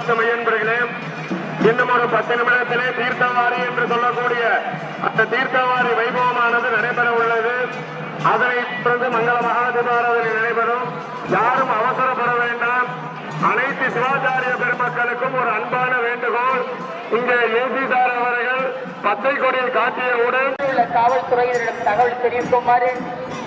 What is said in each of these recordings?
பத்து மையன்பர்களே, இன்னும் ஒரு 10 நிமிடத்திலே தீர்த்தவாரி என்று சொல்லக்கூடிய அந்த தீர்த்தவாரி வைபவமானது நடைபெற உள்ளது. அதனைத் தொடர்ந்து மங்கள மகாதீபாராதனை நடைபெறும். யாரும் அவசரப்பட வேண்டாம். அனைத்து சிவாச்சாரிய பெருமக்களுக்கும் ஒரு அன்பான வேண்டுகோள். இங்கே ஏசிதார் அவர்கள் பச்சை கொடியை காட்டியவுடன் உள்ள காவல்துறையினரிடம் தகவல் தெரிவிக்குமாறு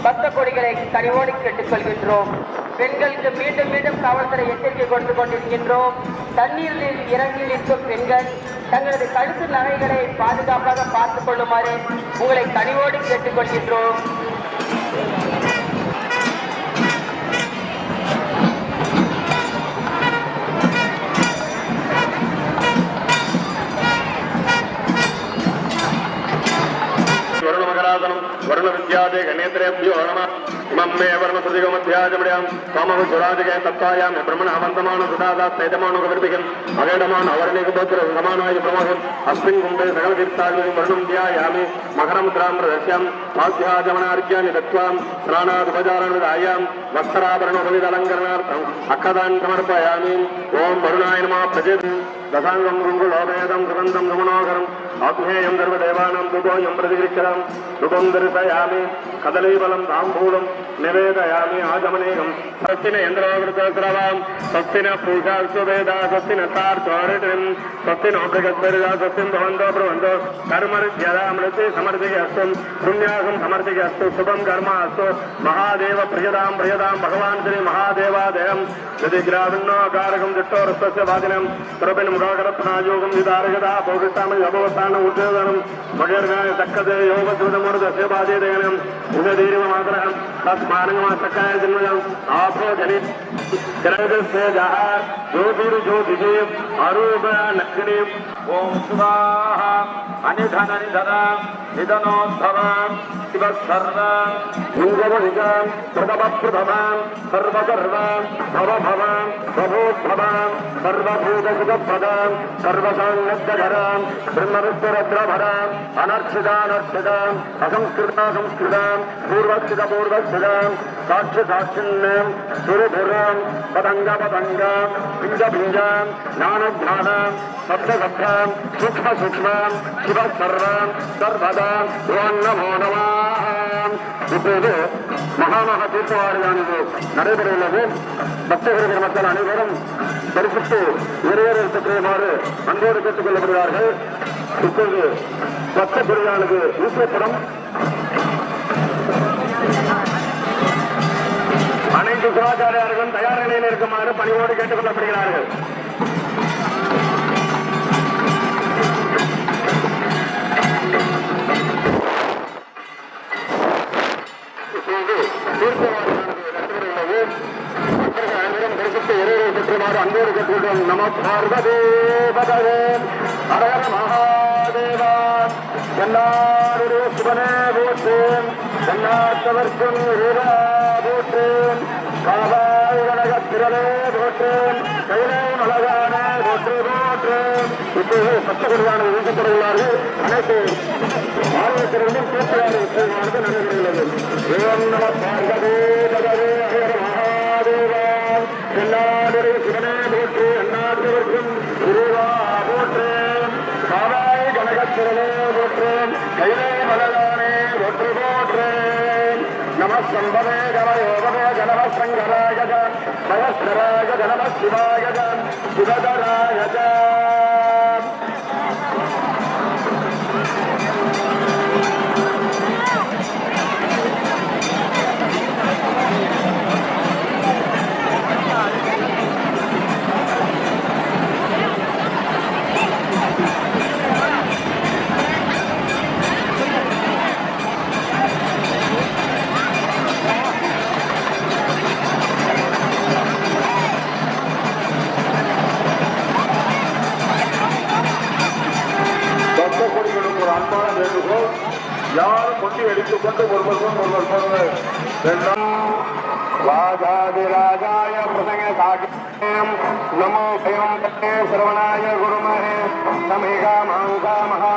பக்த கொடிகளை கனிவோடு கேட்டுக் கொள்கின்றோம். பெண்களுக்கு மீண்டும் மீண்டும் காவல்துறை எச்சரிக்கை கொடுத்துக் கொண்டிருக்கின்றோம். தண்ணீரில் இறங்கி நிற்கும் பெண்கள் தங்களது கழுத்து நகைகளை பாதுகாப்பாக பார்த்துக் கொள்ளுமாறு உங்களை கனிவோடு கேட்டுக் கொள்கின்றோம். वर्ण विद्यादे गणेन्द्रेभ्यो नमः। इमं मे वर्ण प्रतिगमध्याजमड्यां कामः सुराजगे तत्त्वायां ब्रह्मणावन्तमान सुदादात् तैतमानुगविर्भिगम् अगेडमान अवर्णिकपुत्र समानाय प्रमोहम् अस्मिन् कुम्भे सकलतीर्थाग्निं वर्णं ध्यायामि मकरमुद्रां प्रदर्श्यां स्वाध्याजमनार्घ्यानि दत्त्वा स्नानादुपचारणविधायां वस्त्राभरणोपविदलङ्करणार्थम् अक्षतान् समर्पयामि। ओं वरुणाय नमः। प्रचेत् दशाङ्गं गुङ्गुलोपेदं सुगन्धं सुमनोहरम् आत्मेयं सर्वदेवानां दुतोऽयं प्रतिगृह्यतां दुतं दर्शयामि। कदलीफलं ताम्बूलं निवेदयामि आचमनीयं। स्वस्तिन इन्द्रोवृतस्रवां स्वस्तिन पूषास्वेदा स्वस्तिन तार्चोरिटिं स्वस्तिनो बृहस्पतिर्या स्वस्तिं भवन्तो ब्रुवन्तो कर्मर्ध्यदा मृत्युः समर्थिके अस्तु पुण्याहं समर्थिके अस्तु शुभं कर्म अस्तु। महादेव प्रियदां प्रियदां भगवान् श्री महादेवादयं यदि ग्राविण्णो कारकं दिट्टोरस्तस्य वादिनं सुरभिन् मुखाकरत्नायोगं विदारयदा भोगिष्ठामि अभवत्तान उद्योगनं मगर्गाय तक्कते योगद्रुतमूर्धस्य बाधेदयनं उददीर्घमात्रः तस्मानगमासकाय जन्मजम् आपो जनि ग्रहस्य जहार ज्योतिर्ज्योतिषे अरूप नग्नि। ओम स्वाहा। अनिधन निधन निधनोद्भव शिव सर्व लिंगवहिकां प्रथमप्रथमां सर्वसर्वां भवभवां भवोद्भवां सर्वभूतसुखप्रदां सर्वसान्निध्यधरां ब्रह्मविद्युरद्रभरां अनर्चितानर्चितां असंस्कृतासंस्कृतां पूर्वस्थितपूर्वस्थितां साक्षिसाक्षिण्यां सुरधुरां पतङ्गपतङ्गां पिञ्जभिञ्जां ज्ञानज्ञानां शब्दशब्दां सूक्ष्मसूक्ष्मां शिवः सर्वां सर्वदा नमो नमः। இப்போது மகாமக தீர்த்தவாரியானது நடைபெற உள்ளது. பக்தர்கள் மக்கள் அனைவரும் தரிசித்து இறையரை பெற்றுமாறு அன்போடு கேட்டுக் கொள்ளப்படுகிறார்கள். இப்போது பக்த பிரிவானது ஊற்றப்படும். அனைத்து சிவாச்சாரியார்களும் தயார் நிலையில் இருக்குமாறு பணிவோடு கேட்டுக் கொள்ளப்படுகிறார்கள். அன்போடு கேட்டுக்கொள்கிறோம். நம பார்வதே பதவே ஹர ஹர மகாதேவா. எல்லாருடைய சிவனே போற்றேன், எல்லாத்தவர்க்கும் இறைவா போற்றேன், காவாய் கனகத்திரளே போற்றேன், கையிலே அழகானே போற்று போற்றேன். இப்போது சட்டப்படியானது வீழ்த்தப்பட உள்ளார்கள். அனைத்து ஆலயத்திலிருந்தும் தீர்த்தவாரி உற்சவமானது நடைபெறுகிறது. ஓம் நம பார்வதே பதவே ஹர மகாதேவா. எல்லாருடைய சிவனே போற்று, எல்லாத்தவர்க்கும் இறைவா போற்றேன், காவாய் கனகத்திரளே போற்றேன், கையிலே அழகானே போற்று போற்றேன். நம சம்பவே கவயோகவே கணவ சங்கராய மகஸ்கராய கணவ சிவாய சிவதராய. யாரும் கொண்டு எடுத்துக் கொண்டு ஒருவர் ராஜாதிராஜாய பிரசங்க சாகியம் நமோ பயம் சரவணாய குருமரே சமேகா மாங்கா மகா